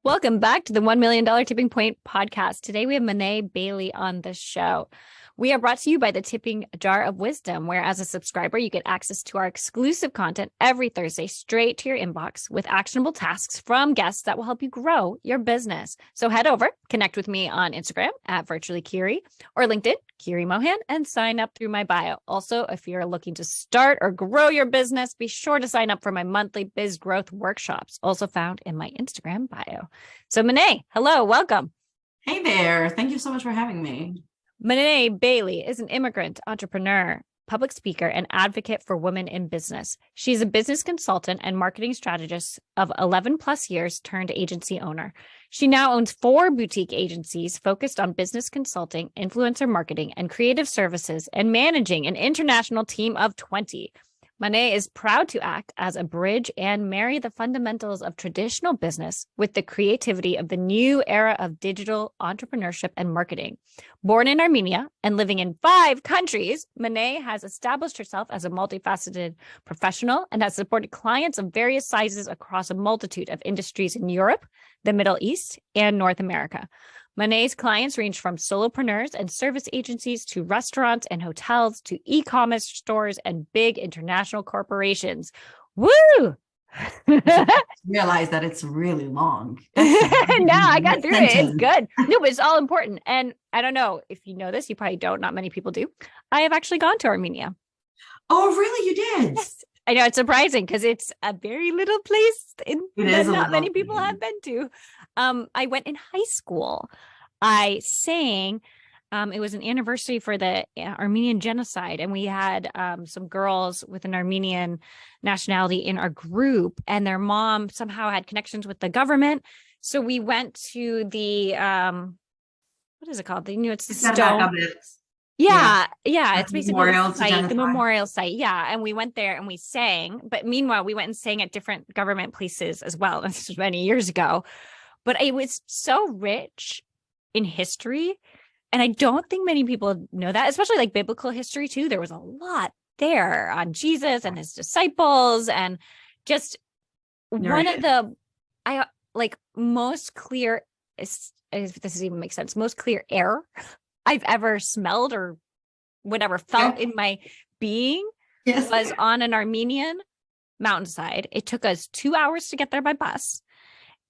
Welcome back to the $1 million Tipping Point podcast. Today we have Mané Bailey on the show. We are brought to you by the Tipping Jar of Wisdom, where as a subscriber, you get access to our exclusive content every Thursday straight to your inbox with actionable tasks from guests that will help you grow your business. So head over, connect with me on Instagram at Virtually Kiri or LinkedIn, Kiri Mohan, and sign up through my bio. Also, if you're looking to start or grow your business, be sure to sign up for my monthly biz growth workshops, also found in my Instagram bio. So Mané, hello, welcome. Hey there. Thank you so much for having me. Mané Bailey is an immigrant, entrepreneur, public speaker, and advocate for women in business. She's a business consultant and marketing strategist of 11 plus years turned agency owner. She now owns 4 boutique agencies focused on business consulting, influencer marketing, and creative services, and managing an international team of 20. Mané is proud to act as a bridge and marry the fundamentals of traditional business with the creativity of the new era of digital entrepreneurship and marketing. Born in Armenia and living in 5 countries, Mané has established herself as a multifaceted professional and has supported clients of various sizes across a multitude of industries in Europe, the Middle East, and North America. Mané's clients range from solopreneurs and service agencies to restaurants and hotels to e-commerce stores and big international corporations. Woo! Realize that it's really long. No, I got through it. It's good. No, but it's all important. And I don't know if you know this, you probably don't. Not many people do. I have actually gone to Armenia. Oh, really? You did? Yes. I know it's surprising because it's a very little place that not many people have been to. I went in high school. I sang. It was an anniversary for the Armenian genocide, and we had some girls with an Armenian nationality in our group, and their mom somehow had connections with the government. So we went to the what is it called? It's the stone. Yeah. It's basically the memorial site. Yeah. And we went there and we sang. But meanwhile, we went and sang at different government places as well. This was many years ago. But it was so rich in history. And I don't think many people know that, especially like biblical history too. There was a lot there on Jesus and his disciples, and just one of the most clear, if this even makes sense, most clear air I've ever smelled or whatever felt in my being was on an Armenian mountainside. It took us 2 hours to get there by bus.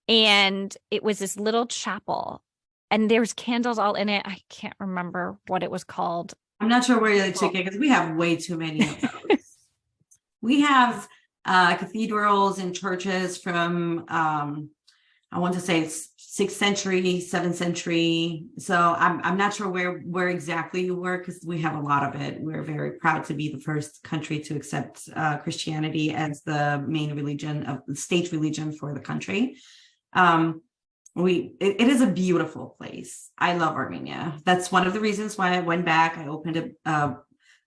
And it was this little chapel and there's candles all in it. I can't remember what it was called. I'm not sure where they took it because we have way too many of those. We have cathedrals and churches from, I want to say it's 6th century, 7th century. So I'm not sure where exactly you were because we have a lot of it. We're very proud to be the first country to accept Christianity as the main religion of the state religion for the country. It is a beautiful place. I love Armenia. That's one of the reasons why I went back. I opened a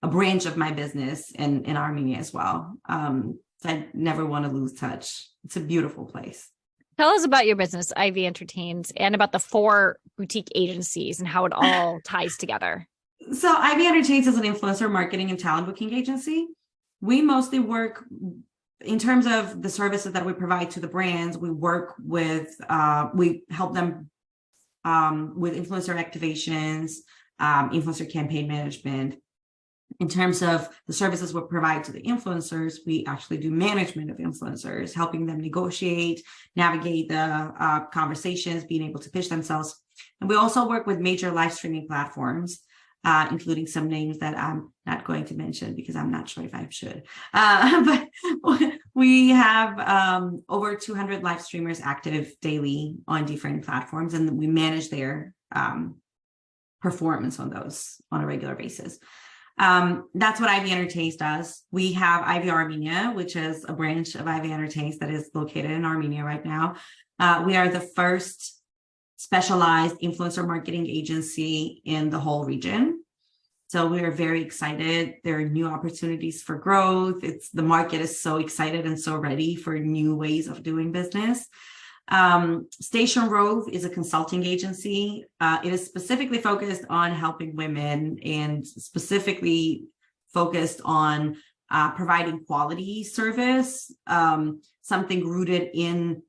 branch of my business in Armenia as well. So I never want to lose touch. It's a beautiful place. Tell us about your business, Ivy Entertains, and about the 4 boutique agencies and how it all ties together. So Ivy Entertains is an influencer marketing and talent booking agency. We mostly work in terms of the services that we provide to the brands. We work with, we help them with influencer activations, influencer campaign management. In terms of the services we provide to the influencers, we actually do management of influencers, helping them negotiate, navigate the conversations, being able to pitch themselves. And we also work with major live streaming platforms, including some names that I'm not going to mention because I'm not sure if I should. But we have over 200 live streamers active daily on different platforms, and we manage their performance on those on a regular basis. That's what Ivy Entertains does. We have Ivy Armenia, which is a branch of Ivy Entertains that is located in Armenia right now. We are the first specialized influencer marketing agency in the whole region. So we are very excited. There are new opportunities for growth. The market is so excited and so ready for new ways of doing business. Station Rove is a consulting agency. It is specifically focused on helping women and specifically focused on providing quality service, something rooted in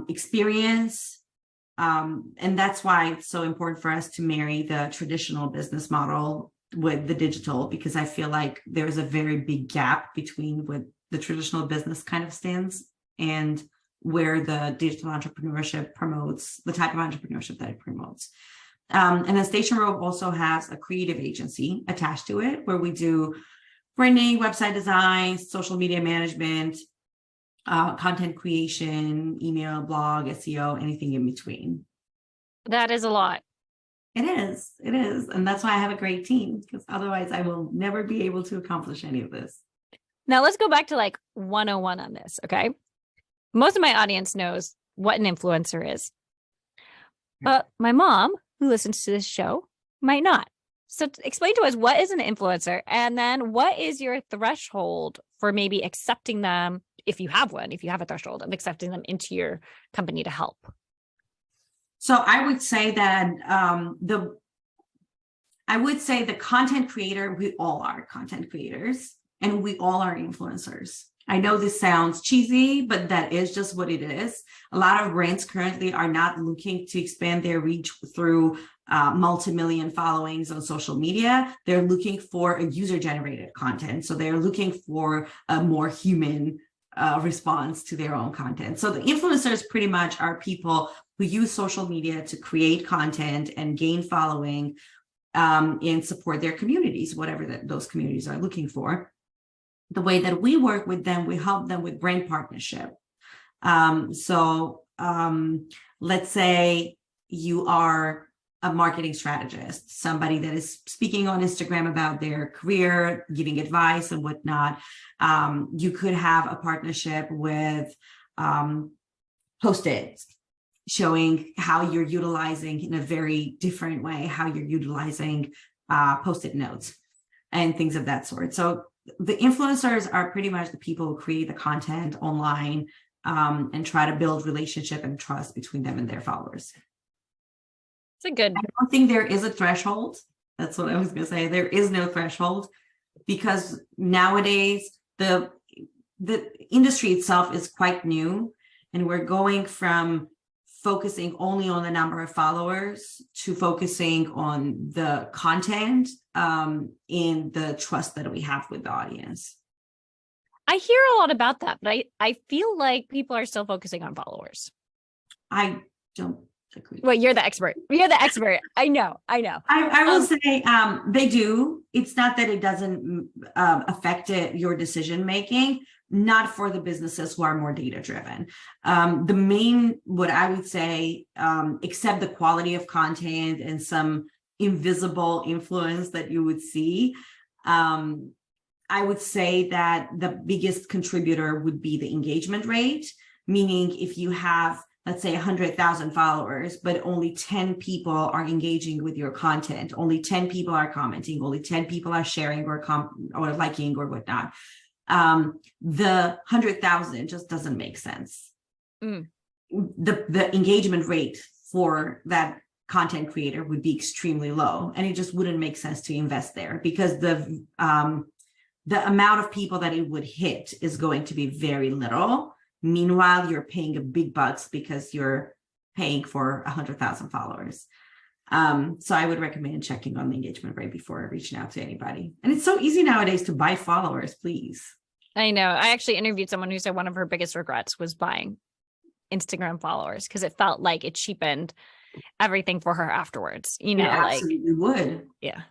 experience. And that's why it's so important for us to marry the traditional business model with the digital, because I feel like there's a very big gap between what the traditional business kind of stands and where the digital entrepreneurship promotes, the type of entrepreneurship that it promotes. And then Station Road also has a creative agency attached to it, where we do branding, website design, social media management, content creation, email, blog, SEO, anything in between. That is a lot. It is. And that's why I have a great team, because otherwise I will never be able to accomplish any of this. Now let's go back to like 101 on this. Okay. Most of my audience knows what an influencer is, but my mom, who listens to this show, might not. So explain to us, what is an influencer? And then what is your threshold for maybe accepting them, if you have one, if you have a threshold of accepting them into your company to help? So I would say that the content creator, we all are content creators and we all are influencers. I know this sounds cheesy, but that is just what it is. A lot of brands currently are not looking to expand their reach through multi-million followings on social media. They're looking for a user-generated content. So they're looking for a more human response to their own content. So the influencers pretty much are people who use social media to create content and gain following and support their communities, whatever those communities are looking for. The way that we work with them, we help them with brand partnership. Let's say you are a marketing strategist, somebody that is speaking on Instagram about their career, giving advice and whatnot. You could have a partnership with Post-it, showing how you're utilizing in a very different way, how you're utilizing Post-it notes and things of that sort. So the influencers are pretty much the people who create the content online and try to build relationship and trust between them and their followers. It's a good. I don't think there is a threshold. That's what I was going to say. There is no threshold, because nowadays the industry itself is quite new, and we're going from focusing only on the number of followers to focusing on the content and the trust that we have with the audience. I hear a lot about that, but I feel like people are still focusing on followers. I don't agree. Well, you're the expert. You're the expert. I know. I will say they do. It's not that it doesn't affect your decision making. Not for the businesses who are more data driven. The main, what I would say, except the quality of content and some invisible influence that you would see, I would say that the biggest contributor would be the engagement rate, meaning if you have, let's say 100,000 followers, but only 10 people are engaging with your content, only 10 people are commenting, only 10 people are sharing or liking or whatnot. The 100,000 just doesn't make sense. The engagement rate for that content creator would be extremely low, and it just wouldn't make sense to invest there, because the amount of people that it would hit is going to be very little. Meanwhile, you're paying a big bucks because you're paying for 100,000 followers. So I would recommend checking on the engagement rate before reaching out to anybody. And it's so easy nowadays to buy followers, please. I know. I actually interviewed someone who said one of her biggest regrets was buying Instagram followers, because it felt like it cheapened everything for her afterwards. You know, it absolutely would. Yeah.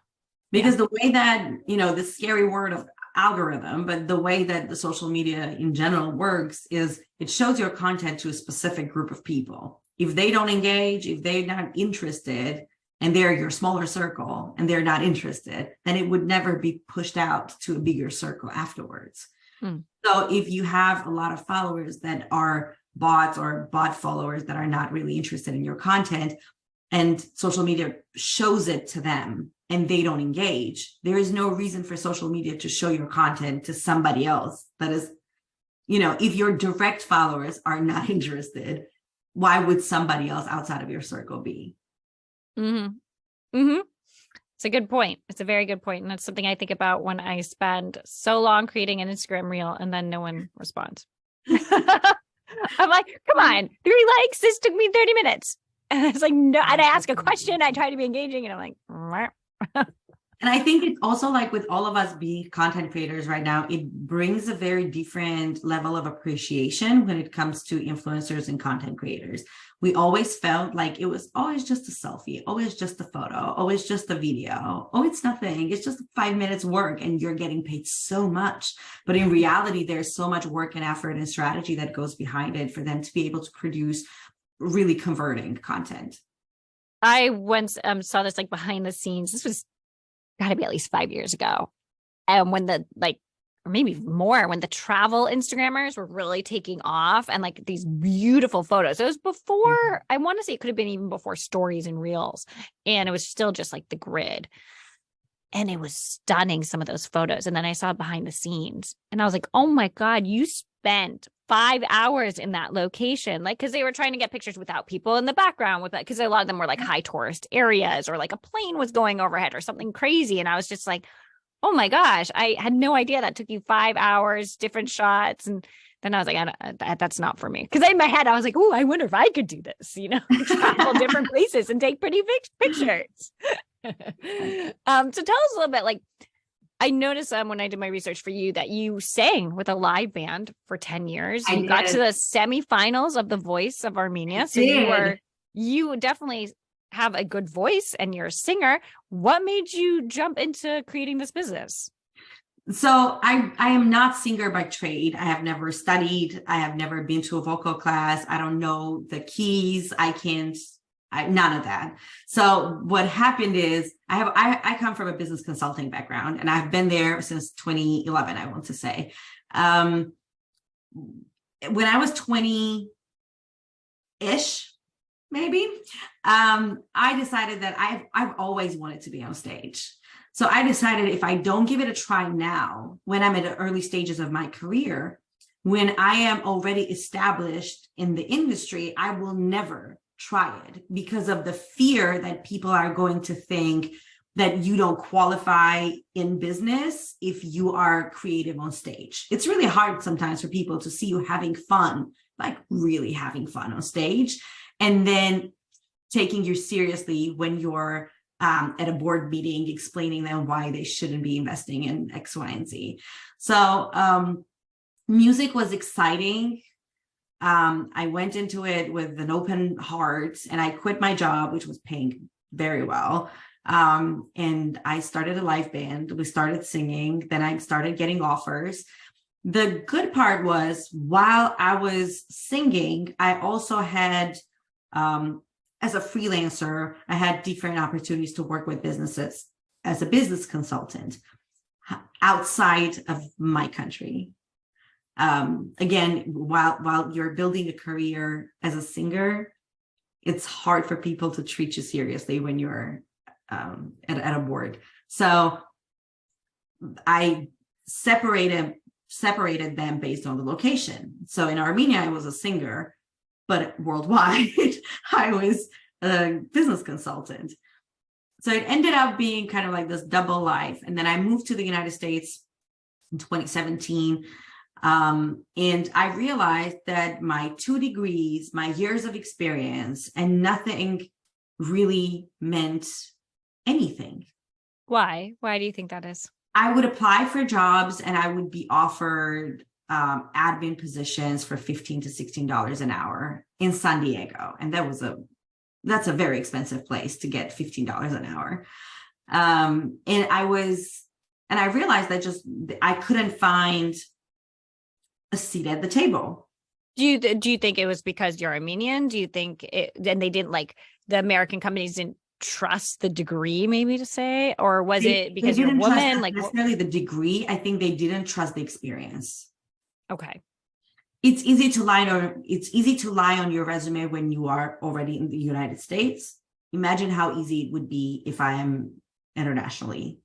Because the way that, the scary word of algorithm, but the way that the social media in general works is it shows your content to a specific group of people. If they don't engage, if they're not interested, and they're your smaller circle and they're not interested, then it would never be pushed out to a bigger circle afterwards. So if you have a lot of followers that are bots or bot followers that are not really interested in your content, and social media shows it to them and they don't engage, there is no reason for social media to show your content to somebody else. That is, if your direct followers are not interested, why would somebody else outside of your circle be? It's a good point. It's a very good point. And that's something I think about when I spend so long creating an Instagram reel and then no one responds. I'm like, come on, 3 likes. This took me 30 minutes. And it's like, no, and I ask a question. I try to be engaging and I'm like, and I think it's also like with all of us being content creators right now, it brings a very different level of appreciation when it comes to influencers and content creators. We always felt like it was always just a selfie, always just a photo, always just a video. Oh, it's nothing. It's just 5 minutes work and you're getting paid so much. But in reality, there's so much work and effort and strategy that goes behind it for them to be able to produce really converting content. I once saw this like behind the scenes. This was got to be at least 5 years ago. And when the or maybe more, when the travel Instagrammers were really taking off and like these beautiful photos. It was before, I want to say it could have been even before stories and reels. And it was still just like the grid. And it was stunning, some of those photos. And then I saw behind the scenes and I was like, oh my God, you spent 5 hours in that location. Like, cause they were trying to get pictures without people in the background with that. Cause a lot of them were like high tourist areas or like a plane was going overhead or something crazy. And I was just like, oh my gosh, I had no idea that took you 5 hours, different shots. And then I was like, that's not for me. Cause in my head, I was like, oh, I wonder if I could do this, travel different places and take pretty pictures. So tell us a little bit, like, I noticed when I did my research for you that you sang with a live band for 10 years. You got to the semifinals of The Voice of Armenia. So you definitely have a good voice and you're a singer. What made you jump into creating this business? So I am not singer by trade. I have never studied. I have never been to a vocal class. I don't know the keys. None of that. So what happened is I come from a business consulting background and I've been there since 2011, I want to say. When I was 20-ish, maybe, I decided that I've always wanted to be on stage. So I decided if I don't give it a try now, when I'm at the early stages of my career, when I am already established in the industry, I will never try it because of the fear that people are going to think that you don't qualify in business if you are creative on stage. It's really hard sometimes for people to see you having fun, like really having fun on stage, and then taking you seriously when you're at a board meeting, explaining them why they shouldn't be investing in X, Y, and Z. So music was exciting. I went into it with an open heart and I quit my job, which was paying very well. And I started a live band. We started singing. Then I started getting offers. The good part was while I was singing, I also had, as a freelancer, I had different opportunities to work with businesses as a business consultant outside of my country. Again, while you're building a career as a singer, it's hard for people to treat you seriously when you're at a board. So I separated them based on the location. So in Armenia, I was a singer, but worldwide, I was a business consultant. So it ended up being kind of like this double life. And then I moved to the United States in 2017. And I realized that my 2 degrees, my years of experience, and nothing really meant anything. Why? Why do you think that is? I would apply for jobs and I would be offered admin positions for $15 to $16 an hour in San Diego. And that's a very expensive place to get $15 an hour. And I realized that I couldn't find a seat at the table. Do you think it was because you're Armenian? Do you think then they didn't, like, the American companies didn't trust the degree, maybe to say, or was it because you're a woman? Like necessarily the degree. I think they didn't trust the experience. Okay. It's easy to lie on your resume when you are already in the United States. Imagine how easy it would be if I am internationally.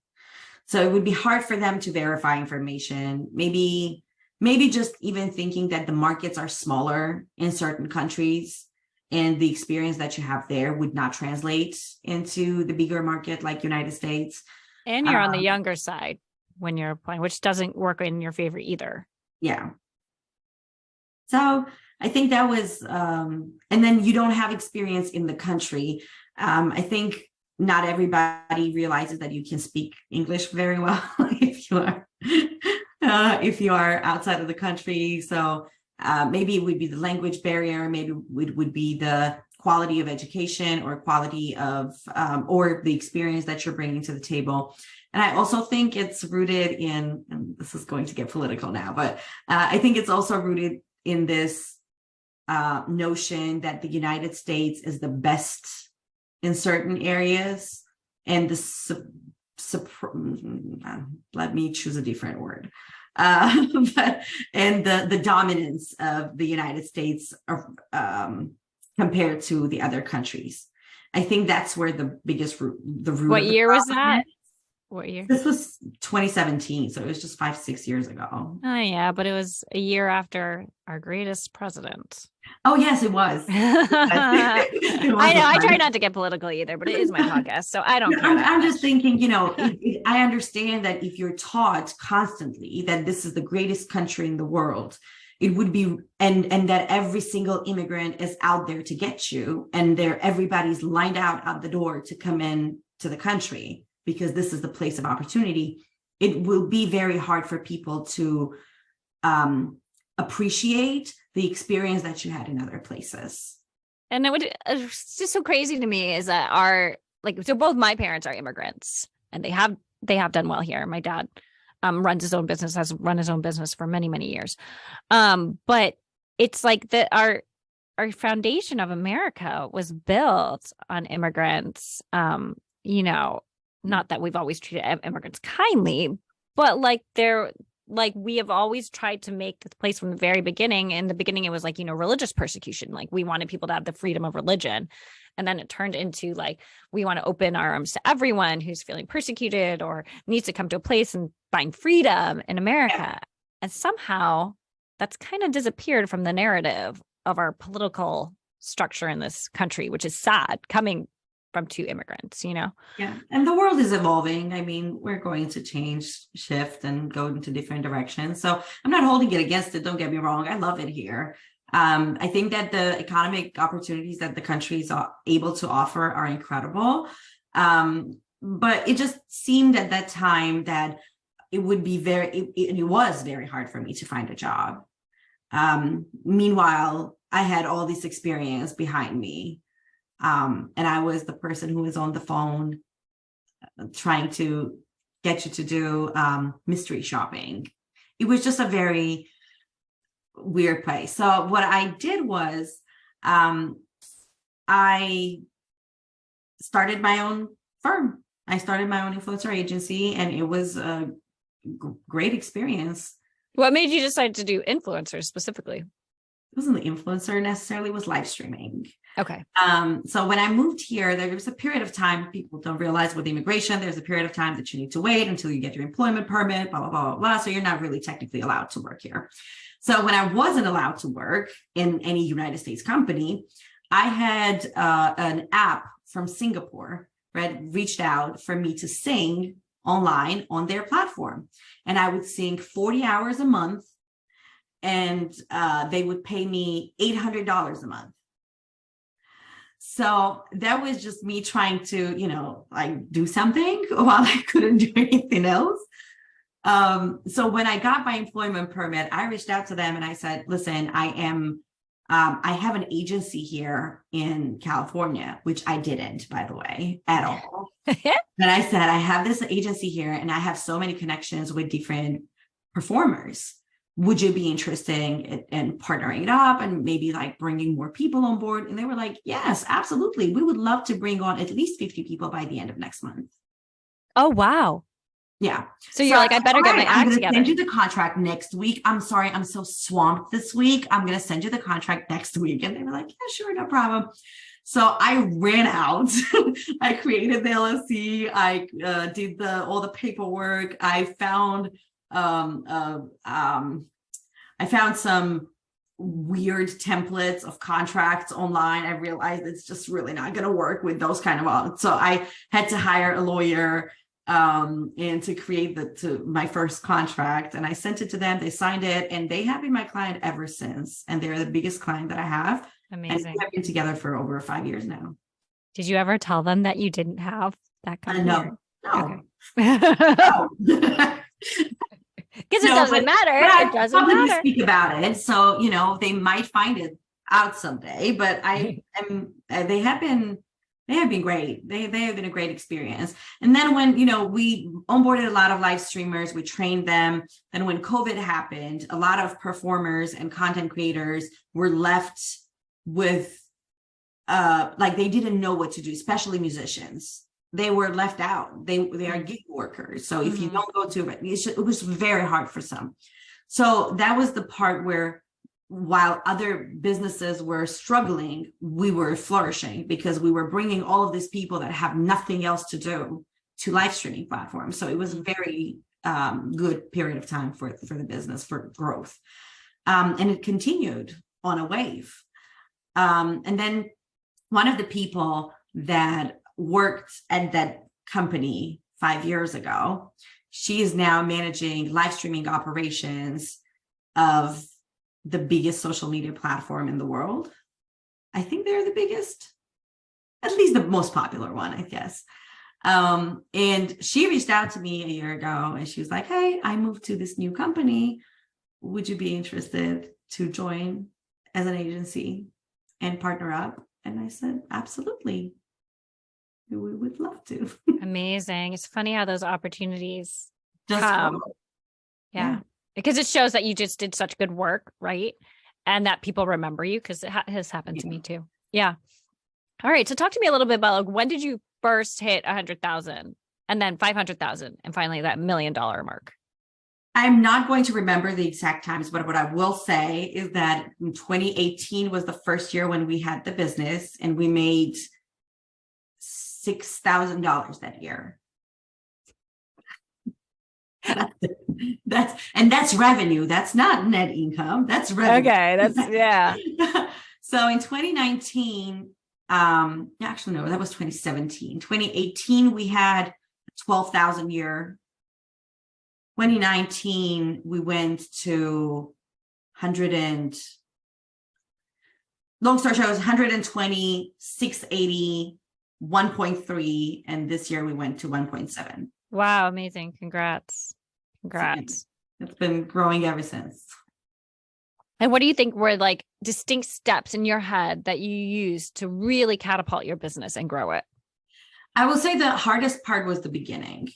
So it would be hard for them to verify information. Maybe just even thinking that the markets are smaller in certain countries and the experience that you have there would not translate into the bigger market like United States. And you're on the younger side when you're applying, which doesn't work in your favor either. Yeah. So I think that was, and then you don't have experience in the country. I think not everybody realizes that you can speak English very well if you are outside of the country. So maybe it would be the language barrier, maybe it would be the quality of education or quality of, or the experience that you're bringing to the table. And I also think it's rooted in, and this is going to get political now, but I think it's also rooted in this notion that the United States is the best in certain areas, and let me choose a different word. But the dominance of the United States compared to the other countries. I think that's where the biggest root. What year was that? What year? This was 2017, so it was just 5-6 years ago. Oh yeah, but it was a year after our greatest president. Oh yes, it was. I know. I try not to get political either, but it is my podcast, so I don't. I'm just thinking, I understand that if you're taught constantly that this is the greatest country in the world, it would be, and that every single immigrant is out there to get you, and everybody's lined out the door to come in to the country because this is the place of opportunity. It will be very hard for people to appreciate the experience that you had in other places. And it's just so crazy to me is that so both my parents are immigrants, and they have done well here. My dad runs his own business, has run his own business for many, many years. But it's like that our foundation of America was built on immigrants. Not that we've always treated immigrants kindly, but we have always tried to make this place from the very beginning. In the beginning, it was religious persecution. Like, we wanted people to have the freedom of religion. And then it turned into we want to open our arms to everyone who's feeling persecuted or needs to come to a place and find freedom in America. Yeah. And somehow that's kind of disappeared from the narrative of our political structure in this country, which is sad, coming from two immigrants, Yeah. And the world is evolving. I mean, we're going to shift and go into different directions. So I'm not holding it against it. Don't get me wrong. I love it here. I think that the economic opportunities that the country is able to offer are incredible. But it just seemed at that time that it would be it was very hard for me to find a job. Meanwhile, I had all this experience behind me. And I was the person who was on the phone trying to get you to do mystery shopping. It was just a very weird place. So what I did was I started my own firm. I started my own influencer agency, and it was a great experience. What made you decide to do influencers specifically? It wasn't the influencer necessarily, it was live streaming. Okay. So when I moved here, there was a period of time, people don't realize with immigration, there's a period of time that you need to wait until you get your employment permit, blah, blah, blah, blah, blah. So you're not really technically allowed to work here. So when I wasn't allowed to work in any United States company, I had an app from Singapore, right, reached out for me to sing online on their platform. And I would sing 40 hours a month, and they would pay me $800 a month. So that was just me trying to, do something while I couldn't do anything else. So when I got my employment permit, I reached out to them and I said, listen, I have an agency here in California, which I didn't, by the way, at all. And I said, I have this agency here and I have so many connections with different performers. Would you be interested in partnering it up and maybe bringing more people on board? And they were like, yes, absolutely. We would love to bring on at least 50 people by the end of next month. Oh, wow. Yeah. So you're like, I better get my act together. I'm going to send you the contract next week. I'm sorry, I'm so swamped this week. I'm going to send you the contract next week. And they were like, yeah, sure, no problem. So I ran out. I created the LLC. I did all the paperwork. I found some weird templates of contracts online. I realized it's just really not going to work with those kind of, so I had to hire a lawyer. and to create my first contract. And I sent it to them. They signed it, and they have been my client ever since. And they're the biggest client that I have. Amazing. And we've been together for over 5 years now. Did you ever tell them that you didn't have that company? No. Okay. No. Because it doesn't matter. It doesn't matter. Speak about it, so they might find it out someday. But they have been great. They have been a great experience. And then when we onboarded a lot of live streamers, we trained them. And when COVID happened, a lot of performers and content creators were left with they didn't know what to do, especially musicians. They were left out. They are gig workers. So if you don't go to it, it was very hard for some. So that was the part where, while other businesses were struggling, we were flourishing, because we were bringing all of these people that have nothing else to do to live streaming platforms. So it was a very good period of time for the business, for growth. And it continued on a wave. And then one of the people that worked at that company 5 years ago, she is now managing live streaming operations of the biggest social media platform in the world. I think they're the biggest, at least the most popular one, I guess. And she reached out to me a year ago, and she was like, hey, I moved to this new company. Would you be interested to join as an agency and partner up? And I said, absolutely. We would love to. Amazing. It's funny how those opportunities just come. Yeah. Because it shows that you just did such good work, right? And that people remember you, because it has happened to me too. Yeah. All right. So talk to me a little bit about, when did you first hit 100,000, and then 500,000, and finally that $1 million mark? I'm not going to remember the exact times, but what I will say is that in 2018 was the first year when we had the business, and we made $6,000 that year. That's revenue. That's not net income. That's revenue. Okay. Yeah. So in 2019, actually, no, that was 2017. 2018, we had 12,000 year. 2019, we went to 100 and, long story short, it was 120, 680, 1.3, and this year we went to 1.7. Wow, amazing. Congrats. It's been growing ever since. And what do you think were distinct steps in your head that you used to really catapult your business and grow it? I will say the hardest part was the beginning.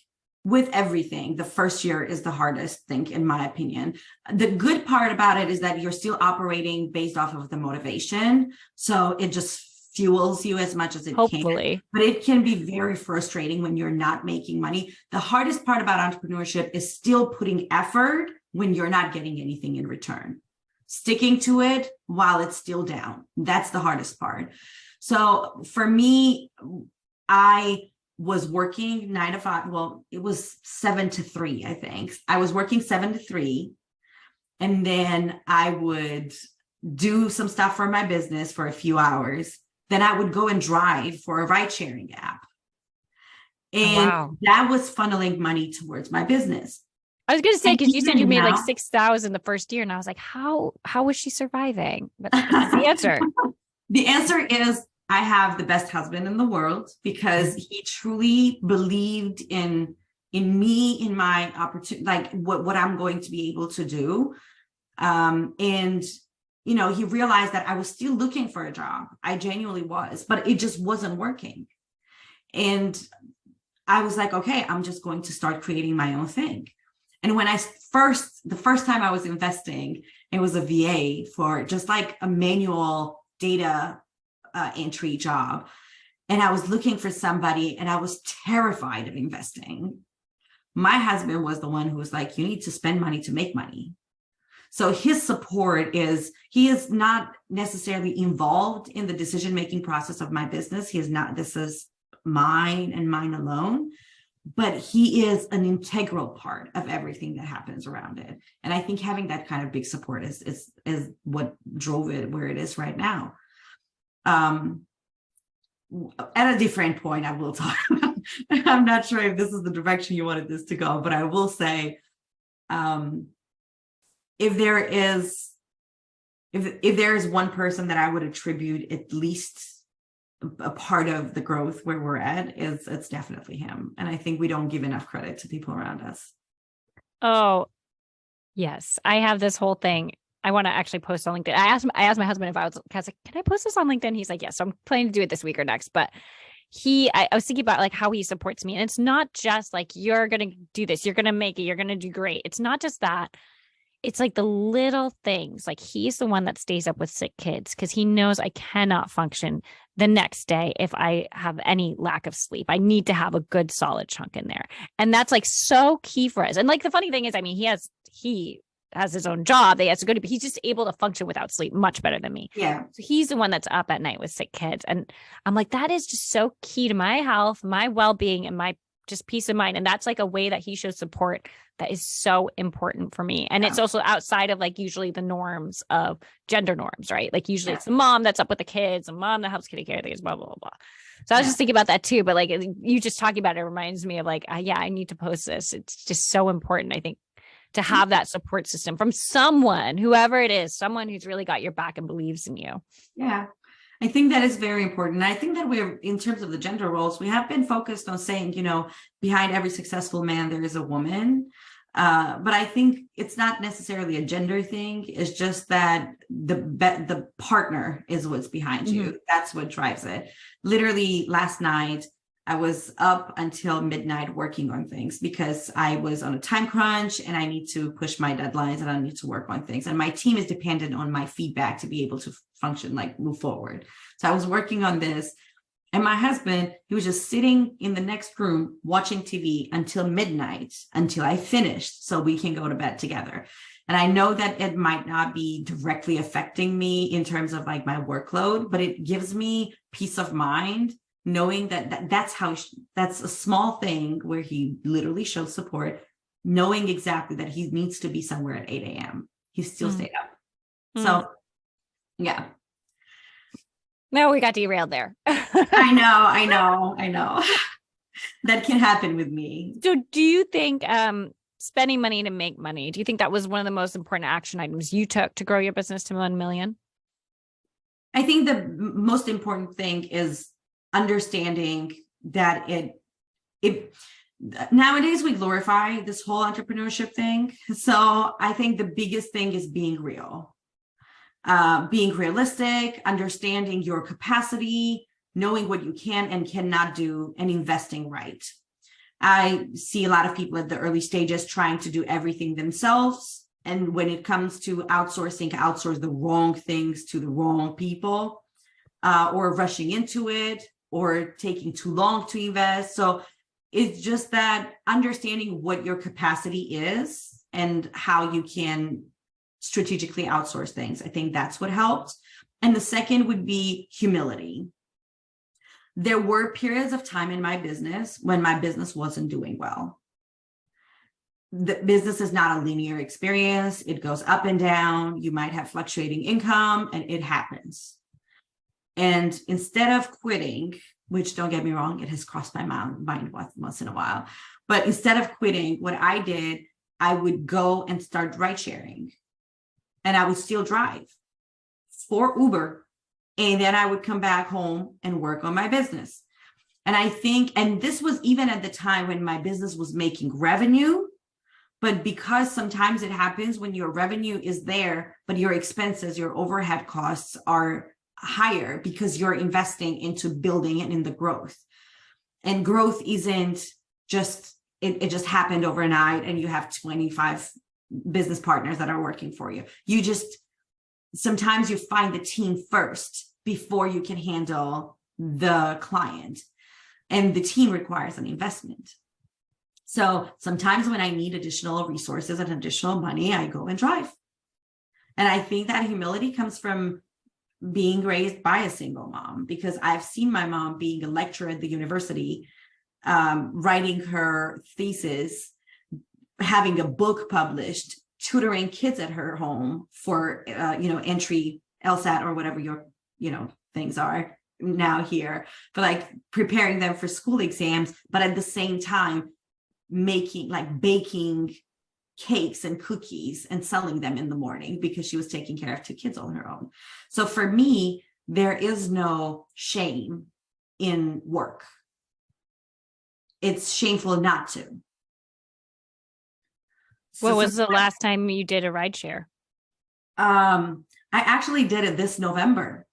With everything, the first year is the hardest thing, in my opinion. The good part about it is that you're still operating based off of the motivation. So it just fuels you as much as it Hopefully. can. But it can be very frustrating when you're not making money. The hardest part about entrepreneurship is still putting effort when you're not getting anything in return. Sticking to it while it's still down. That's the hardest part. So for me, I was working 9 to 5. Well, it was 7 to 3, I think. I was working 7 to 3. And then I would do some stuff for my business for a few hours. Then I would go and drive for a ride sharing app. And that was funneling money towards my business. I was going to say, because you said you made 6,000 the first year. And I was like, how was she surviving? But that's the answer. The answer is, I have the best husband in the world, because he truly believed in me, in my opportunity, what I'm going to be able to do. And, he realized that I was still looking for a job. I genuinely was, but it just wasn't working. And I was like, okay, I'm just going to start creating my own thing. And when the first time I was investing, it was a VA for just a manual data entry job. And I was looking for somebody, and I was terrified of investing. My husband was the one who was like, you need to spend money to make money. So his support he is not necessarily involved in the decision-making process of my business. He is not, this is mine and mine alone, but he is an integral part of everything that happens around it. And I think having that kind of big support is what drove it where it is right now. At a different point, I will talk about I'm not sure if this is the direction you wanted this to go, but I will say, if there is one person that I would attribute at least a part of the growth where we're at, it's definitely him. And I think we don't give enough credit to people around us. Oh, yes. I have this whole thing. I want to actually post on LinkedIn. I asked my husband if I was like, can I post this on LinkedIn? He's like, yes. So I'm planning to do it this week or next. But I was thinking about like how he supports me. And it's not just like, you're going to do this, you're going to make it, you're going to do great. It's not just that. It's like the little things. Like he's the one that stays up with sick kids because he knows I cannot function the next day if I have any lack of sleep. I need to have a good solid chunk in there. And that's like so key for us. And like the funny thing is, I mean, he has his own job that he has to go to, but he's just able to function without sleep much better than me. Yeah. So he's the one that's up at night with sick kids. And I'm like, that is just so key to my health, my well-being, and my just peace of mind. And that's like a way that he shows support that is so important for me. And it's also outside of like usually the norms of gender norms, right? Like usually it's the mom that's up with the kids, the mom that helps take care of things, blah, blah, blah, blah. So I was just thinking about that too. But like you just talking about it reminds me of like, I need to post this. It's just so important, I think, to have that support system from someone, whoever it is, someone who's really got your back and believes in you. Yeah. I think that is very important. And I think that we're, in terms of the gender roles, we have been focused on saying, behind every successful man, there is a woman. But I think it's not necessarily a gender thing. It's just that the partner is what's behind you. Mm-hmm. That's what drives it. Literally last night, I was up until midnight working on things because I was on a time crunch and I need to push my deadlines and I need to work on things. And my team is dependent on my feedback to be able to function, like move forward. So I was working on this, and my husband, he was just sitting in the next room watching TV until midnight, until I finished so we can go to bed together. And I know that it might not be directly affecting me in terms of like my workload, but it gives me peace of mind knowing that's a small thing where he literally shows support, knowing exactly that he needs to be somewhere at 8 a.m. He still stayed up. So, yeah. No, we got derailed there. I know. That can happen with me. So do you think spending money to make money, do you think that was one of the most important action items you took to grow your business to 1 million? I think the most important thing is understanding that it nowadays we glorify this whole entrepreneurship thing. So I think the biggest thing is being real, being realistic, understanding your capacity, knowing what you can and cannot do, and investing right. I see a lot of people at the early stages trying to do everything themselves. And when it comes to outsource the wrong things to the wrong people, or rushing into it, or taking too long to invest. So it's just that understanding what your capacity is and how you can strategically outsource things. I think that's what helped. And the second would be humility. There were periods of time in my business when my business wasn't doing well. The business is not a linear experience. It goes up and down. You might have fluctuating income, and it happens. And instead of quitting, which don't get me wrong, it has crossed my mind once in a while, but instead of quitting, what I did, I would go and start ride sharing, and I would still drive for Uber. And then I would come back home and work on my business. And I think, and this was even at the time when my business was making revenue, but because sometimes it happens when your revenue is there, but your expenses, your overhead costs are higher because you're investing into building and in the growth. And growth isn't just, it just happened overnight and you have 25 business partners that are working for you. Sometimes you find the team first before you can handle the client, and the team requires an investment. So sometimes when I need additional resources and additional money, I go and drive. And I think that humility comes from being raised by a single mom, because I've seen my mom being a lecturer at the university, writing her thesis, having a book published, tutoring kids at her home for, entry, LSAT, or whatever your, things are, now here, but like preparing them for school exams, but at the same time baking cakes and cookies and selling them in the morning because she was taking care of 2 kids on her own. So for me, there is no shame in work. It's shameful not to. What was the last time you did a rideshare? I actually did it this November.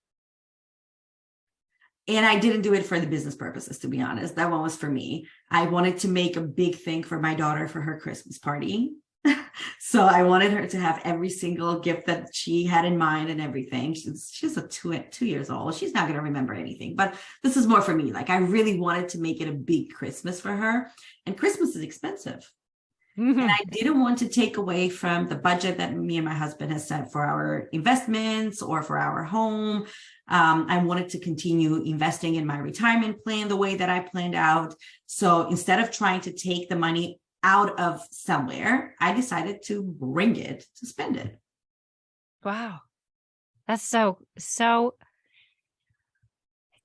And I didn't do it for the business purposes, to be honest. That one was for me. I wanted to make a big thing for my daughter for her Christmas party. So I wanted her to have every single gift that she had in mind and everything. She's a 2 years old. She's not going to remember anything, but this is more for me. Like I really wanted to make it a big Christmas for her, and Christmas is expensive. Mm-hmm. And I didn't want to take away from the budget that me and my husband has set for our investments or for our home. I wanted to continue investing in my retirement plan the way that I planned out. So instead of trying to take the money out of somewhere, I decided to bring it to spend it. Wow. That's so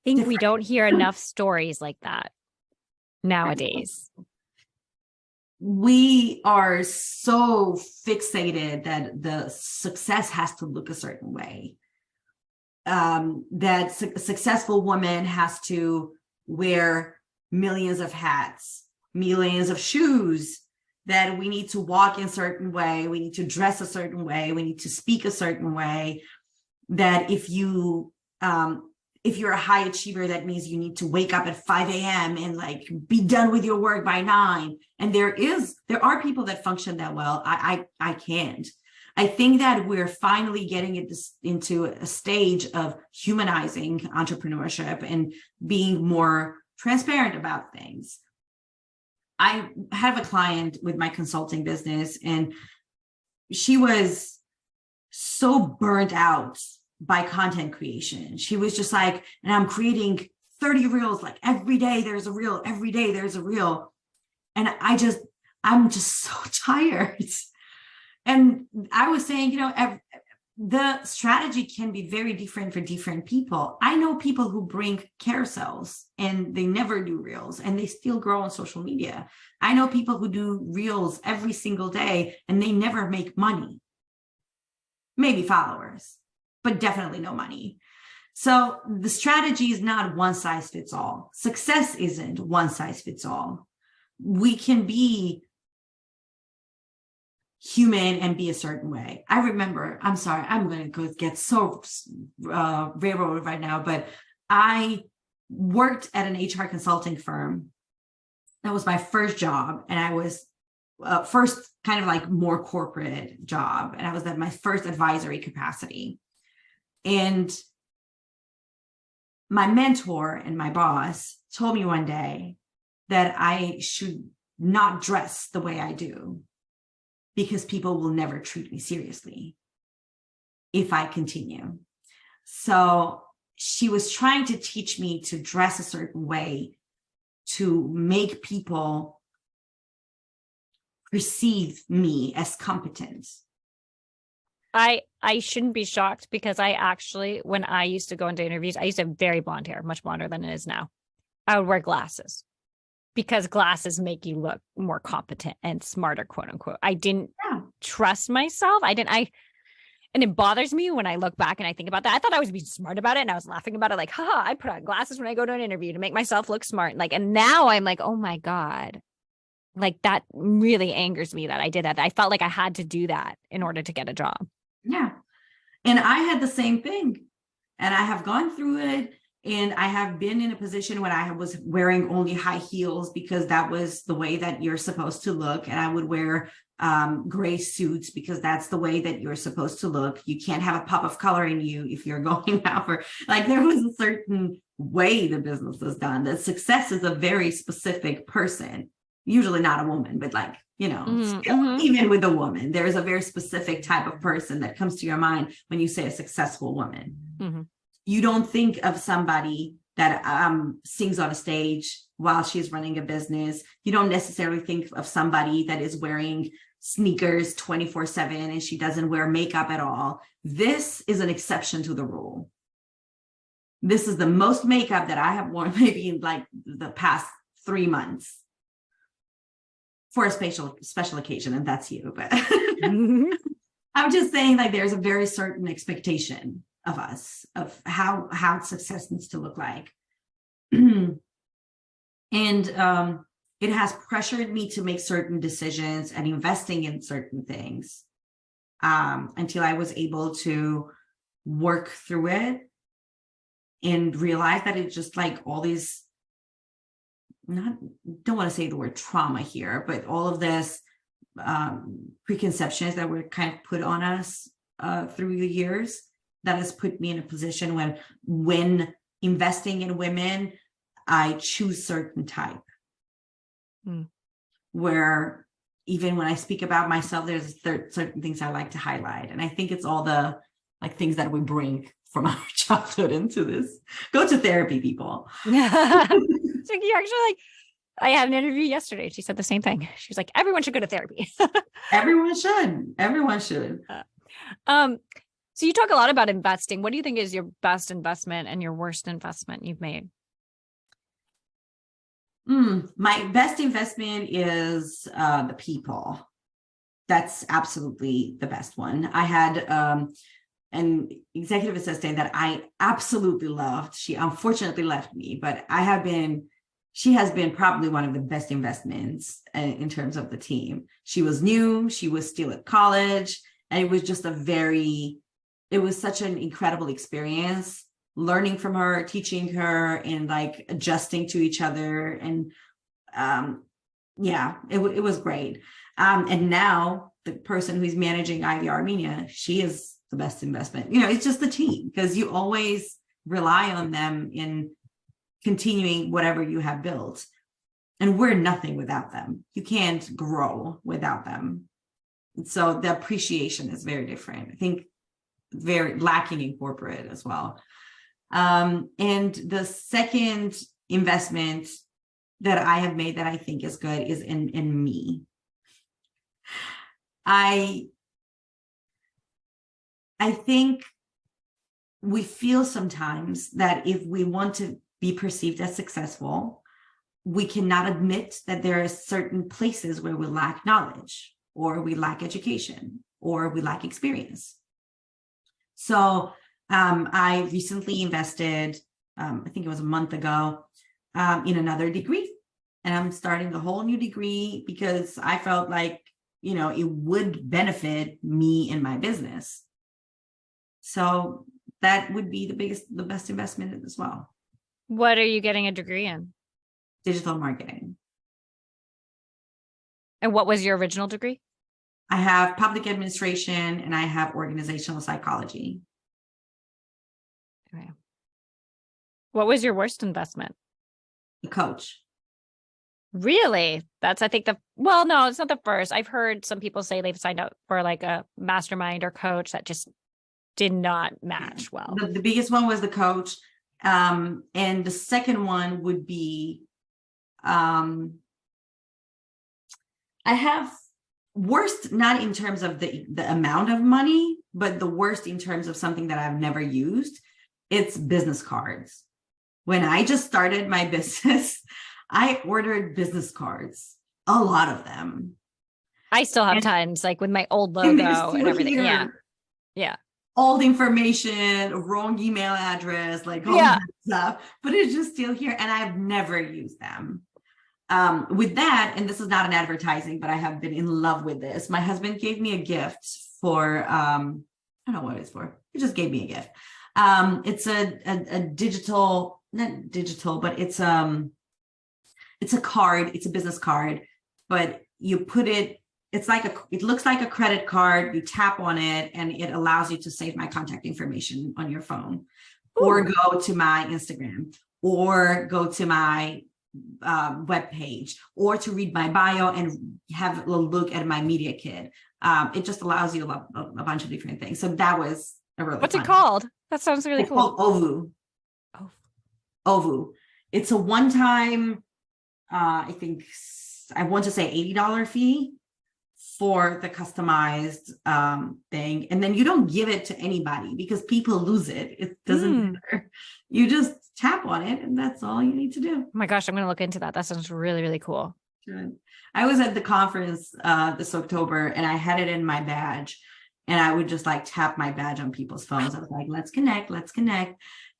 I think we don't hear enough stories like that nowadays. We are so fixated that the success has to look a certain way. That a successful woman has to wear millions of hats, millions of shoes, that we need to walk in a certain way, we need to dress a certain way, we need to speak a certain way, that if you're a high achiever, that means you need to wake up at 5 a.m. and like be done with your work by 9. And there are people that function that well. I can't. I think that we're finally getting it into a stage of humanizing entrepreneurship and being more transparent about things. I have a client with my consulting business, and she was so burnt out by content creation. She was just like, and I'm creating 30 reels, like every day there's a reel, every day there's a reel. And I'm just so tired. And I was saying, the strategy can be very different for different people. I know people who bring carousels and they never do reels and they still grow on social media. I know people who do reels every single day and they never make money. Maybe followers, but definitely no money. So the strategy is not one size fits all. Success isn't one size fits all. We can be human and be a certain way. I remember, I'm sorry, I'm going to go get so railroaded right now, but I worked at an HR consulting firm. That was my first job. And I was first kind of like more corporate job. And I was at my first advisory capacity. And my mentor and my boss told me one day that I should not dress the way I do, because people will never treat me seriously if I continue. So she was trying to teach me to dress a certain way to make people perceive me as competent. I shouldn't be shocked, because I actually, when I used to go into interviews, I used to have very blonde hair, much blonder than it is now. I would wear glasses, because glasses make you look more competent and smarter, quote unquote. I didn't trust myself. And it bothers me when I look back and I think about that. I thought I was being smart about it, and I was laughing about it. Like, haha, I put on glasses when I go to an interview to make myself look smart. Like, and now I'm like, oh my God, like that really angers me that I did that. I felt like I had to do that in order to get a job. Yeah. And I had the same thing, and I have gone through it. And I have been in a position when I was wearing only high heels because that was the way that you're supposed to look. And I would wear gray suits because that's the way that you're supposed to look. You can't have a pop of color in you if you're going out for, like, there was a certain way the business is done. That success is a very specific person, usually not a woman, but like, even with a woman, there is a very specific type of person that comes to your mind when you say a successful woman. Mm-hmm. You don't think of somebody that sings on a stage while she's running a business. You don't necessarily think of somebody that is wearing sneakers 24/7 and she doesn't wear makeup at all. This is an exception to the rule. this is the most makeup that I have worn maybe in like the past 3 months for a special occasion. And that's you. But I'm just saying, like, there's a very certain expectation of us, of how success needs to look like. And it has pressured me to make certain decisions and investing in certain things until I was able to work through it and realize that it's just like all these, don't want to say the word trauma here, but all of this preconceptions that were kind of put on us through the years, that has put me in a position when investing in women, I choose certain type. Where even when I speak about myself, there's certain things I like to highlight. And I think it's all the like things that we bring from our childhood into this. Go to therapy, people. So you actually, like, I had an interview yesterday. She said the same thing. She was like, everyone should go to therapy. Everyone should. So you talk a lot about investing. What do you think is your best investment and your worst investment you've made? My best investment is the people. That's absolutely the best one. I had an executive assistant that I absolutely loved. She unfortunately left me, but she has been probably one of the best investments in terms of the team. She was new, she was still at college, and it was just it was such an incredible experience, learning from her, teaching her, and like adjusting to each other. And it was great. And now the person who's managing Ivy Armenia, she is the best investment. It's just the team, because you always rely on them in continuing whatever you have built. And we're nothing without them. You can't grow without them. So the appreciation is very different. I think very lacking in corporate as well. And the second investment that I have made that I think is good is in me. I think we feel sometimes that if we want to be perceived as successful, we cannot admit that there are certain places where we lack knowledge, or we lack education, or we lack experience. So I recently invested, I think it was a month ago, in another degree. And I'm starting a whole new degree because I felt like, it would benefit me in my business. So that would be the best investment as well. What are you getting a degree in? Digital marketing. And what was your original degree? I have public administration and I have organizational psychology. Okay. What was your worst investment? A coach. Really? That's, I think no, it's not the first. I've heard some people say they've signed up for like a mastermind or coach that just did not match well. The biggest one was the coach. And the second one would be, I have worst, not in terms of the amount of money, but the worst in terms of something that I've never used. It's business cards. When I just started my business, I ordered business cards, a lot of them. I still have tons, like with my old logo and everything. Here. Yeah. Old information, wrong email address, like all that stuff, but it's just still here. And I've never used them. With that, and this is not an advertising, but I have been in love with this. My husband gave me a gift for, I don't know what it's for. He just gave me a gift. It's a digital, not digital, but it's a card. It's a business card, but you put it, it looks like a credit card. You tap on it and it allows you to save my contact information on your phone. Ooh. Or go to my Instagram, or go to my web page, or to read my bio and have a look at my media kit. It just allows you a bunch of different things. So that was a really What's fun. It called? That sounds really cool. Called Ovu. Oh. Ovu. It's a one-time, I think I want to say $80 fee for the customized thing. And then you don't give it to anybody because people lose it. It doesn't matter. You just tap on it and that's all you need to do. Oh my gosh, I'm going to look into that. That sounds really, really cool. Good. I was at the conference this October and I had it in my badge and I would just like tap my badge on people's phones. I was like, let's connect.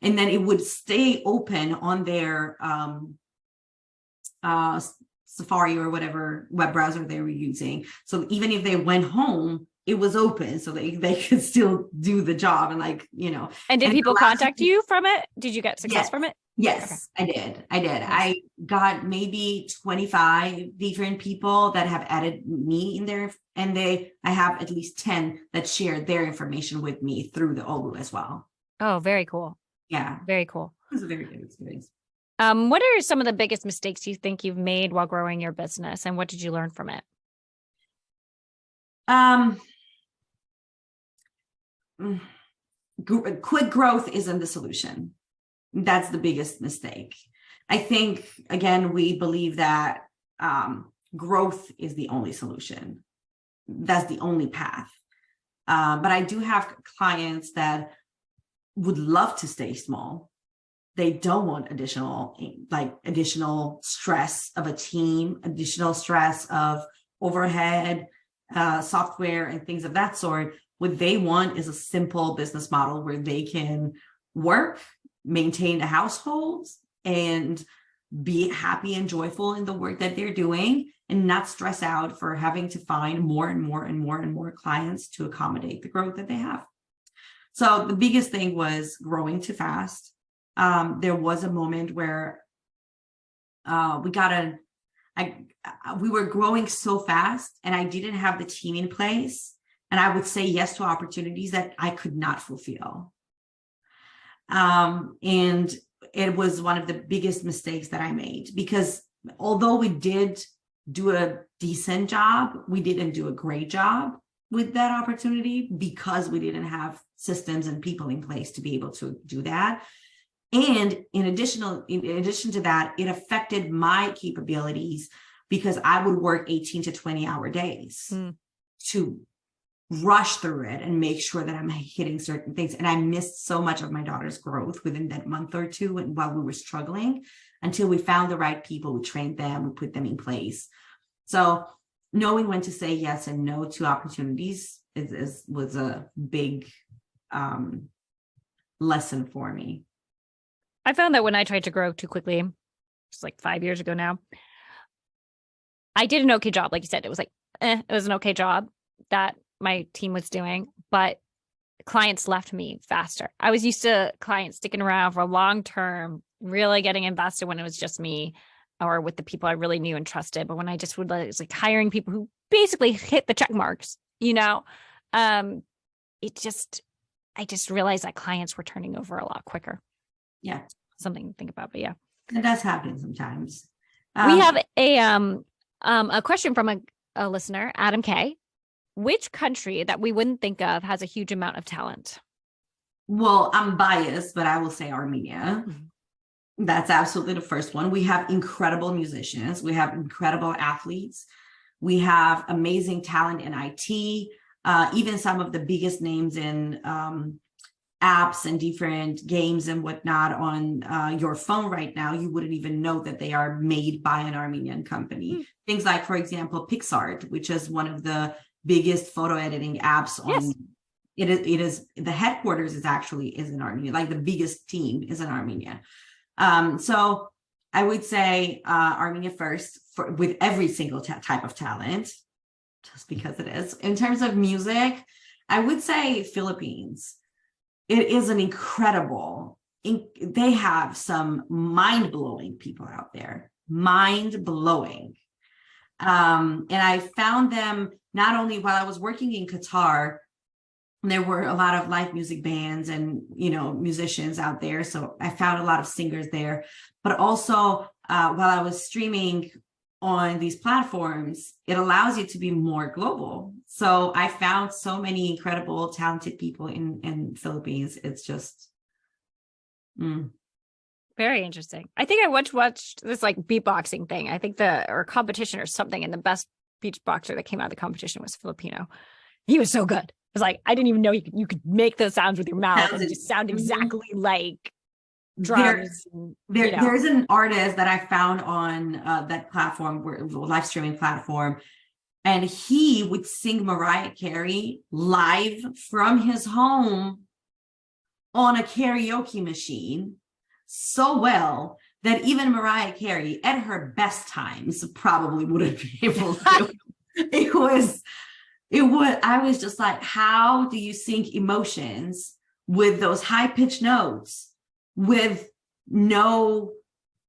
And then it would stay open on their Safari or whatever web browser they were using. So even if they went home, it was open so they could still do the job and And did people contact you from it? Did you get success from it? Yes, okay. I did. Nice. I got maybe 25 different people that have added me in there, and I have at least 10 that shared their information with me through the Olu as well. Oh, very cool. Yeah. Very cool. It was a very good experience. What are some of the biggest mistakes you think you've made while growing your business, and what did you learn from it? Quick growth isn't the solution. That's the biggest mistake. I think, again, we believe that growth is the only solution. That's the only path. But I do have clients that would love to stay small. They don't want additional stress of a team, additional stress of overhead, software, and things of that sort. What they want is a simple business model where they can work, maintain a household, and be happy and joyful in the work that they're doing, and not stress out for having to find more and more clients to accommodate the growth that they have. So the biggest thing was growing too fast. There was a moment where we were growing so fast and I didn't have the team in place, and I would say yes to opportunities that I could not fulfill. And it was one of the biggest mistakes that I made, because although we did do a decent job, we didn't do a great job with that opportunity because we didn't have systems and people in place to be able to do that. And in addition to that, it affected my capabilities because I would work 18 to 20 hour days to rush through it and make sure that I'm hitting certain things. And I missed so much of my daughter's growth within that month or two, and while we were struggling, until we found the right people, we trained them, we put them in place. So knowing when to say yes and no to opportunities was a big lesson for me. I found that when I tried to grow too quickly, it's like 5 years ago now, I did an okay job. Like you said, it was it was an okay job that my team was doing, but clients left me faster. I was used to clients sticking around for a long term, really getting invested when it was just me or with the people I really knew and trusted. But when I just was like hiring people who basically hit the check marks, I just realized that clients were turning over a lot quicker. Yeah. Something to think about, but yeah. It does happen sometimes. We have a question from a listener, Adam K. Which country that we wouldn't think of has a huge amount of talent? Well, I'm biased, but I will say Armenia. That's absolutely the first one. We have incredible musicians. We have incredible athletes. We have amazing talent in IT. Even some of the biggest names in apps and different games and whatnot on your phone right now, you wouldn't even know that they are made by an Armenian company. Things like, for example, PixArt, which is one of the biggest photo editing apps on. Yes. It is the headquarters is in Armenia. Like the biggest team is in Armenia. So I would say Armenia first with every single type of talent, just because it is. In terms of music, I would say Philippines. It is an incredible, they have some mind-blowing people out there, mind-blowing. And I found them not only while I was working in Qatar, there were a lot of live music bands and, musicians out there. So I found a lot of singers there, but also while I was streaming on these platforms, it allows you to be more global. So I found so many incredible, talented people in Philippines. It's just very interesting. I think I watched this like beatboxing thing. I think or competition or something, and the best boxer that came out of the competition was Filipino. He was so good. It was like, I didn't even know you could make those sounds with your mouth and just sound exactly like drums. There's an artist that I found on that platform, live streaming platform, and he would sing Mariah Carey live from his home on a karaoke machine so well that even Mariah Carey at her best times probably wouldn't be able to. I was just like, how do you sync emotions with those high-pitched notes with no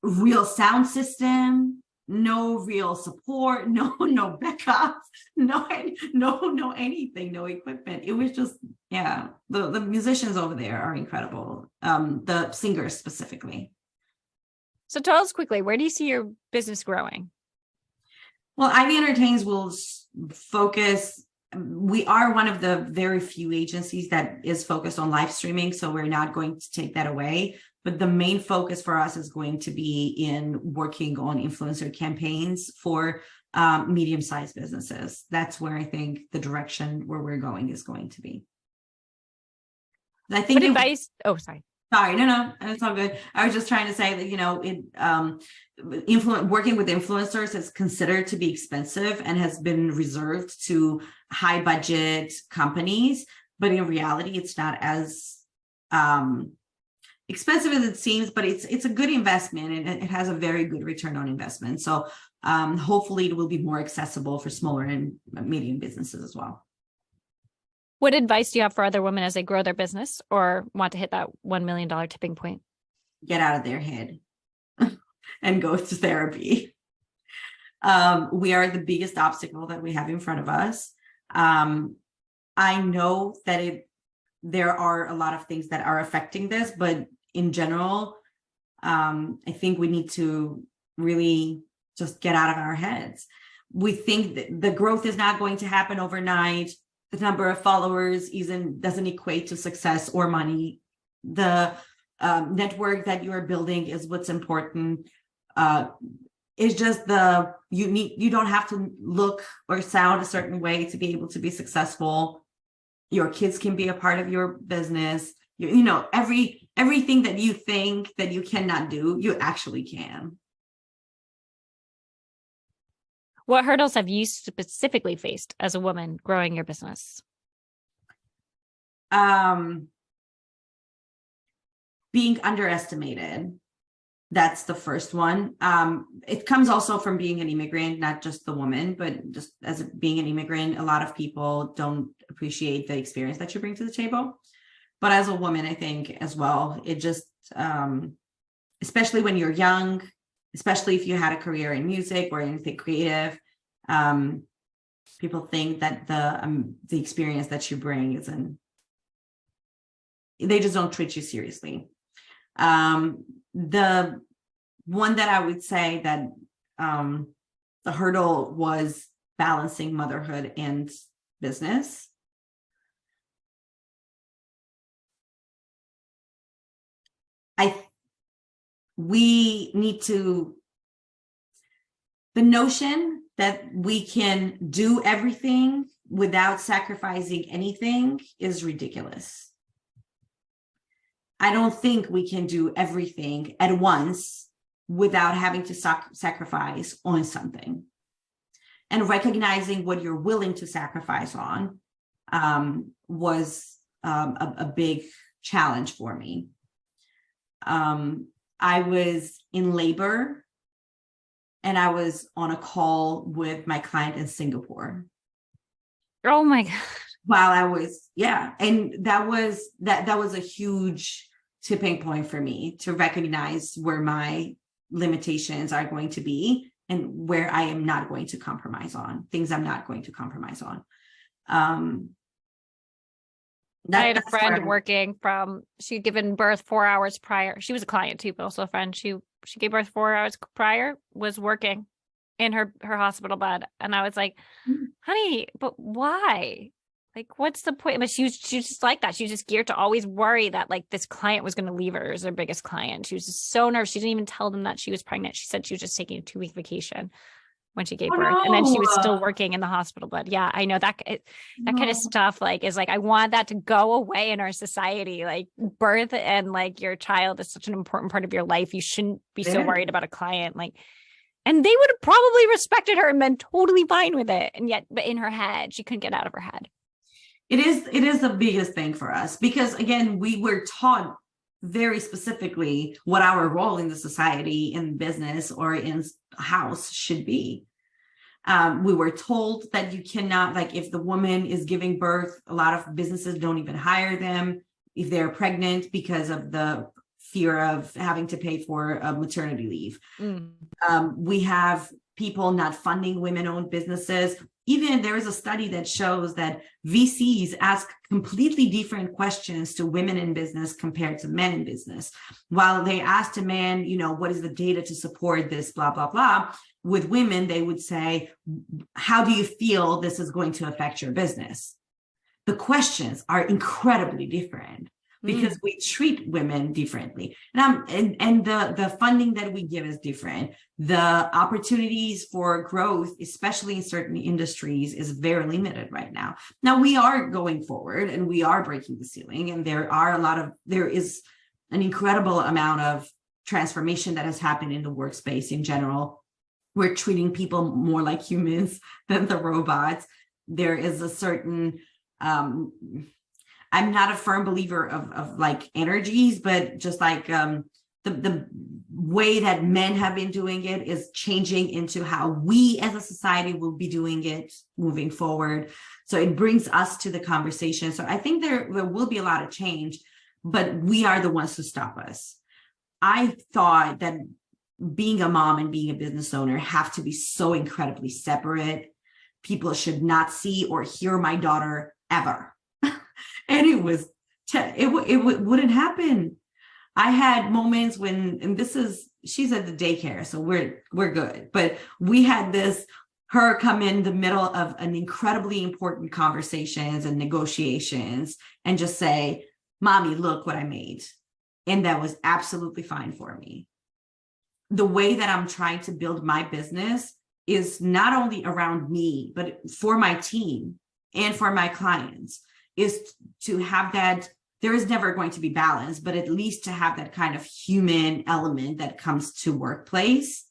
real sound system, no real support, no backup, no anything, no equipment. It was just, yeah, the musicians over there are incredible. The singers specifically. So tell us quickly, where do you see your business growing? Well, Ivy Entertains will focus. We are one of the very few agencies that is focused on live streaming, so we're not going to take that away. But the main focus for us is going to be in working on influencer campaigns for medium-sized businesses. That's where I think the direction where we're going is going to be. I think what advice? Oh, sorry. Sorry, no, it's all good. I was just trying to say that, working with influencers is considered to be expensive and has been reserved to high budget companies. But in reality, it's not as expensive as it seems, but it's a good investment and it has a very good return on investment. So hopefully it will be more accessible for smaller and medium businesses as well. What advice do you have for other women as they grow their business or want to hit that $1 million tipping point? Get out of their head and go to therapy. We are the biggest obstacle that we have in front of us. I know that there are a lot of things that are affecting this, but in general, I think we need to really just get out of our heads. We think that the growth is not going to happen overnight. The number of followers doesn't equate to success or money. The network that you are building is what's important. It's just you don't have to look or sound a certain way to be able to be successful. Your kids can be a part of your business. Everything that you think that you cannot do, you actually can. What hurdles have you specifically faced as a woman growing your business? Being underestimated. That's the first one. It comes also from being an immigrant, not just the woman, but just as being an immigrant, a lot of people don't appreciate the experience that you bring to the table. But as a woman, I think as well, it just, especially when you're young, especially if you had a career in music or anything creative, people think that the experience that you bring they just don't treat you seriously. The one that I would say that the hurdle was balancing motherhood and business. We need the notion that we can do everything without sacrificing anything is ridiculous. I don't think we can do everything at once without having to sacrifice on something. And recognizing what you're willing to sacrifice on was a big challenge for me. I was in labor and I was on a call with my client in Singapore. Oh my God. While I was, and that was a huge tipping point for me to recognize where my limitations are going to be and where I am not going to compromise on, things I'm not going to compromise on. I had a friend she'd given birth 4 hours prior. She was a client too, but also a friend. She gave birth 4 hours prior, was working in her hospital bed. And I was like, honey, but why? Like, what's the point? But she was just like that. She was just geared to always worry that like this client was going to leave her as her biggest client. She was just so nervous. She didn't even tell them that she was pregnant. She said she was just taking a 2-week vacation. when she gave Oh, birth. And then she was still no. working in the hospital. But yeah, I know that that kind of stuff like is like, I want that to go away in our society. Like birth and like your child is such an important part of your life. You shouldn't be so worried about a client. Like, and they would have probably respected her and been totally fine with it. And yet, but in her head, she couldn't get out of her head. It is the biggest thing for us because again, we were taught very specifically what our role in the society, in business, or in a house should be. We were told that you cannot, like, if the woman is giving birth, a lot of businesses don't even hire them if they're pregnant because of the fear of having to pay for a maternity leave. We have people not funding women-owned businesses. Even there is a study that shows that VCs ask completely different questions to women in business compared to men in business. While they asked a man, you know, what is the data to support this, blah, blah, blah. With women, they would say, how do you feel this is going to affect your business? The questions are incredibly different because we treat women differently. And the funding that we give is different. The opportunities for growth, especially in certain industries, is very limited right now. Now we are going forward and we are breaking the ceiling, and there is an incredible amount of transformation that has happened in the workspace in general. We're treating people more like humans than the robots. There is a certain, I'm not a firm believer of like energies, but just like the way that men have been doing it is changing into how we as a society will be doing it moving forward. So it brings us to the conversation. So I think there will be a lot of change, but we are the ones to stop us. I thought that being a mom and being a business owner have to be so incredibly separate. People should not see or hear my daughter ever. And it wouldn't happen. I had moments when, and she's at the daycare, so we're good. But we had her come in the middle of an incredibly important conversations and negotiations and just say, Mommy, look what I made. And that was absolutely fine for me. The way that I'm trying to build my business is not only around me, but for my team and for my clients, is to have that. There is never going to be balance, but at least to have that kind of human element that comes to workplace,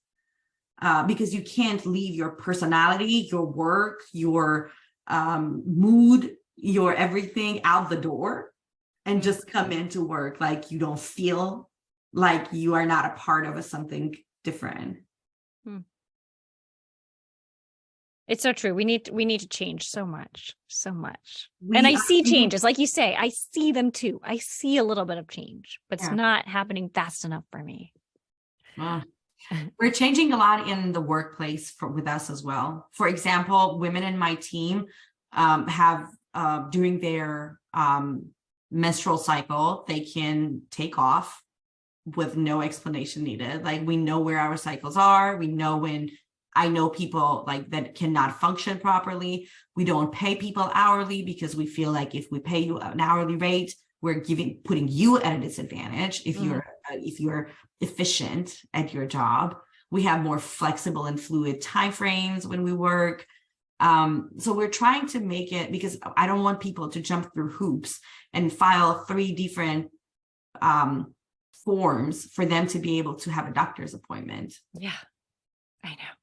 because you can't leave your personality, your work, your mood, your everything out the door and just come into work like you don't feel like you are not a part of something different. It's so true. We need to change so much. And I see changes. Like you say, I see them too. I see a little bit of change, but it's not happening fast enough for me. We're changing a lot in the workplace with us as well. For example, women in my team have during their menstrual cycle, they can take off with no explanation needed. Like we know where our cycles are. We know when. I know people like that cannot function properly. We don't pay people hourly because we feel like if we pay you an hourly rate, we're putting you at a disadvantage if you're efficient at your job. We have more flexible and fluid timeframes when we work. So we're trying to make it, because I don't want people to jump through hoops and file 3 different forms for them to be able to have a doctor's appointment. Yeah, I know.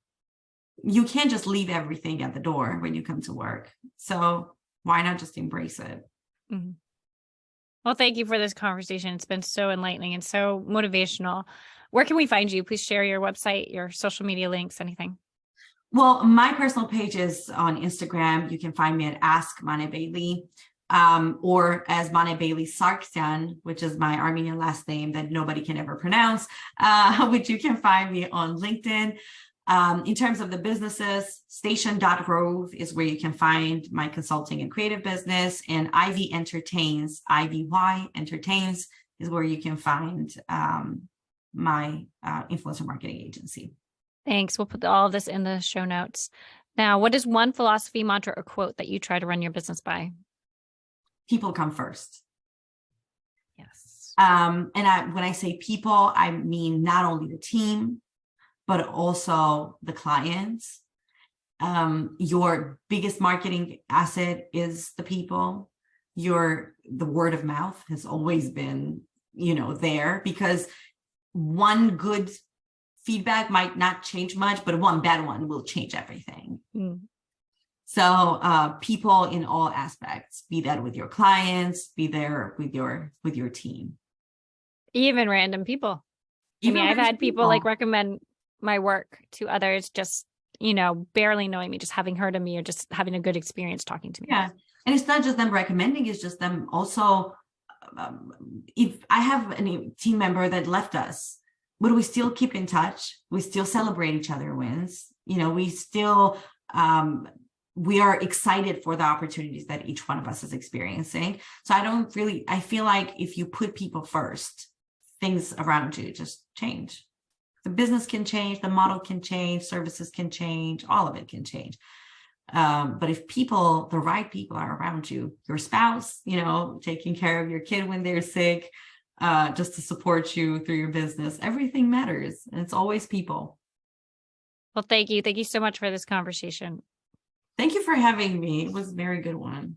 You can't just leave everything at the door when you come to work. So why not just embrace it? Mm-hmm. Well, thank you for this conversation. It's been so enlightening and so motivational. Where can we find you? Please share your website, your social media links, anything. Well, my personal page is on Instagram. You can find me at Ask Mané Bailey, or as Mané Bailey Sargsyan, which is my Armenian last name that nobody can ever pronounce, which you can find me on LinkedIn. In terms of the businesses, station.rove is where you can find my consulting and creative business, and IVY Entertains is where you can find my influencer marketing agency. Thanks. We'll put all of this in the show notes. Now, what is one philosophy, mantra, or quote that you try to run your business by? People come first. Yes. And when I say people, I mean not only the team, but also the clients. Your biggest marketing asset is the people. The word of mouth has always been, there, because one good feedback might not change much, but one bad one will change everything. So people in all aspects, be that with your clients, be there with your team. Even random people. I've had people like recommend my work to others, just, barely knowing me, just having heard of me or just having a good experience talking to me. Yeah. And it's not just them recommending, it's just them also, if I have a team member that left us, but we still keep in touch. We still celebrate each other wins. We still, we are excited for the opportunities that each one of us is experiencing. So I feel like if you put people first, things around you just change. The business can change, the model can change, services can change, all of it can change. But if the right people are around you, your spouse, taking care of your kid when they're sick, just to support you through your business, everything matters. And it's always people. Well, thank you. Thank you so much for this conversation. Thank you for having me. It was a very good one.